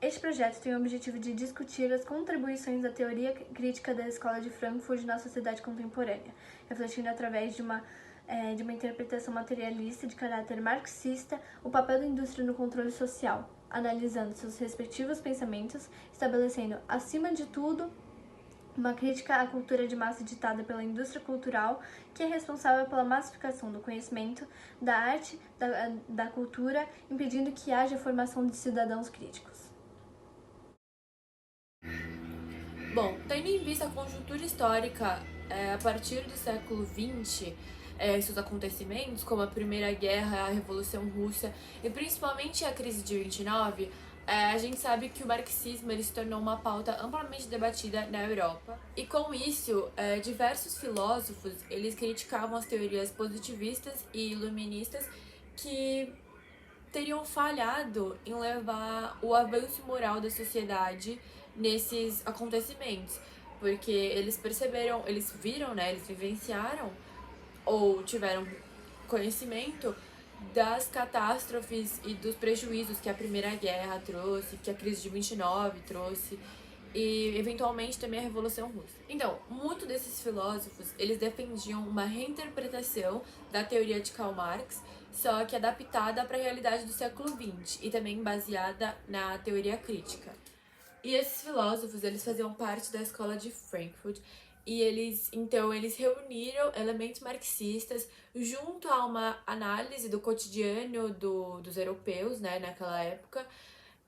Este projeto tem o objetivo de discutir as contribuições da teoria crítica da Escola de Frankfurt na sociedade contemporânea, refletindo através de uma interpretação materialista de caráter marxista o papel da indústria no controle social, analisando seus respectivos pensamentos, estabelecendo, acima de tudo, uma crítica à cultura de massa ditada pela indústria cultural, que é responsável pela massificação do conhecimento, da arte, da cultura, impedindo que haja formação de cidadãos críticos. Bom, tendo em vista a conjuntura histórica a partir do século XX, esses acontecimentos, como a Primeira Guerra, a Revolução Russa e principalmente a crise de 29, a gente sabe que o marxismo ele se tornou uma pauta amplamente debatida na Europa. E com isso, diversos filósofos eles criticavam as teorias positivistas e iluministas que teriam falhado em levar o avanço moral da sociedade nesses acontecimentos, porque eles perceberam, eles viram, né, eles vivenciaram ou tiveram conhecimento das catástrofes e dos prejuízos que a Primeira Guerra trouxe, que a crise de 29 trouxe e eventualmente também a Revolução Russa. Então, muitos desses filósofos, eles defendiam uma reinterpretação da teoria de Karl Marx, só que adaptada para a realidade do século XX e também baseada na teoria crítica. E esses filósofos, eles faziam parte da escola de Frankfurt e eles reuniram elementos marxistas junto a uma análise do cotidiano dos europeus, né, naquela época.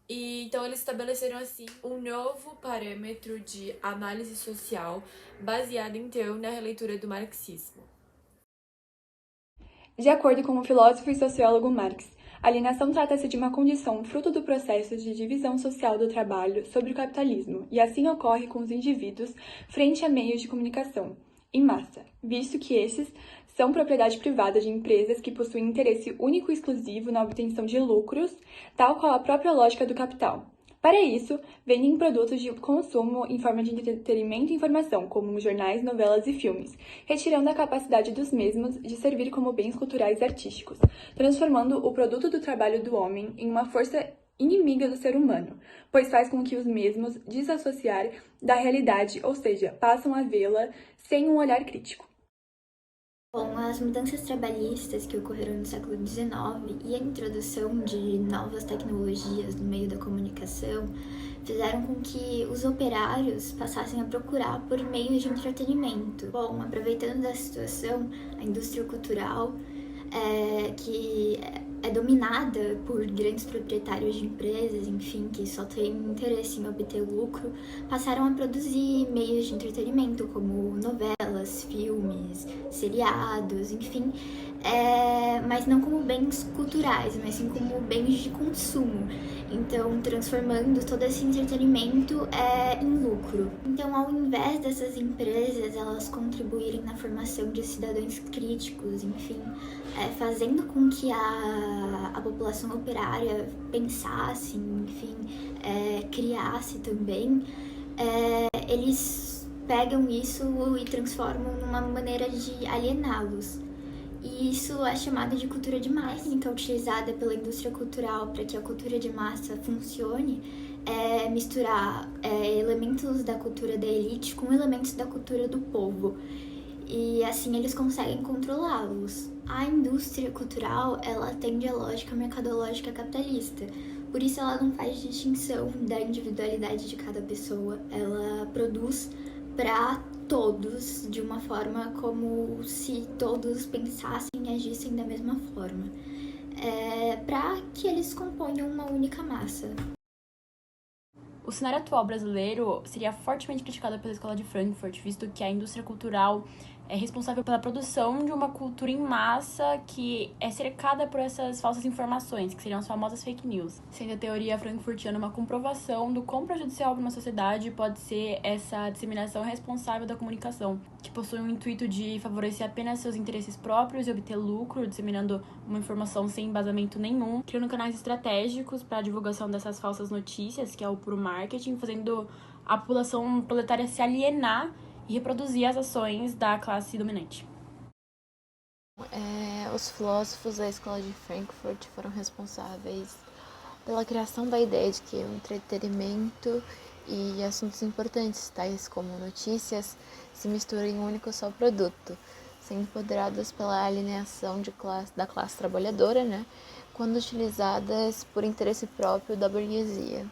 E então eles estabeleceram assim um novo parâmetro de análise social baseado então na releitura do marxismo. De acordo com o filósofo e sociólogo Marx, a alienação trata-se de uma condição fruto do processo de divisão social do trabalho sobre o capitalismo, e assim ocorre com os indivíduos frente a meios de comunicação, em massa, visto que esses são propriedade privada de empresas que possuem interesse único e exclusivo na obtenção de lucros, tal qual a própria lógica do capital. Para isso, vendem produtos de consumo em forma de entretenimento e informação, como jornais, novelas e filmes, retirando a capacidade dos mesmos de servir como bens culturais e artísticos, transformando o produto do trabalho do homem em uma força inimiga do ser humano, pois faz com que os mesmos desassociar da realidade, ou seja, passam a vê-la sem um olhar crítico. Bom, as mudanças trabalhistas que ocorreram no século XIX e a introdução de novas tecnologias no meio da comunicação fizeram com que os operários passassem a procurar por meios de entretenimento. Bom, aproveitando da situação, a indústria cultural, que é dominada por grandes proprietários de empresas, enfim, que só têm interesse em obter lucro, passaram a produzir meios de entretenimento como novelas, filmes, seriados, enfim, mas não como bens culturais, mas sim como bens de consumo. Então, transformando todo esse entretenimento em lucro. Então, ao invés dessas empresas elas contribuírem na formação de cidadãos críticos, enfim, fazendo com que a população operária pensasse, enfim, criasse também, eles pegam isso e transformam numa maneira de aliená-los. E isso é chamado de cultura de massa. A técnica utilizada pela indústria cultural para que a cultura de massa funcione é misturar elementos da cultura da elite com elementos da cultura do povo. E assim eles conseguem controlá-los. A indústria cultural, ela atende à lógica mercadológica capitalista. Por isso ela não faz distinção da individualidade de cada pessoa. Ela produz para todos de uma forma como se todos pensassem e agissem da mesma forma, para que eles componham uma única massa. O cenário atual brasileiro seria fortemente criticado pela Escola de Frankfurt, visto que a indústria cultural é responsável pela produção de uma cultura em massa que é cercada por essas falsas informações, que seriam as famosas fake news. Sendo a teoria frankfurtiana uma comprovação do quão prejudicial para uma sociedade pode ser essa disseminação responsável da comunicação, que possui um intuito de favorecer apenas seus interesses próprios e obter lucro, disseminando uma informação sem embasamento nenhum, criando canais estratégicos para a divulgação dessas falsas notícias, que é o puro marketing, fazendo a população proletária se alienar e reproduzir as ações da classe dominante. Os filósofos da Escola de Frankfurt foram responsáveis pela criação da ideia de que o entretenimento e assuntos importantes, tais como notícias, se misturam em um único só produto, sendo empoderadas pela alienação da classe trabalhadora, né, quando utilizadas por interesse próprio da burguesia.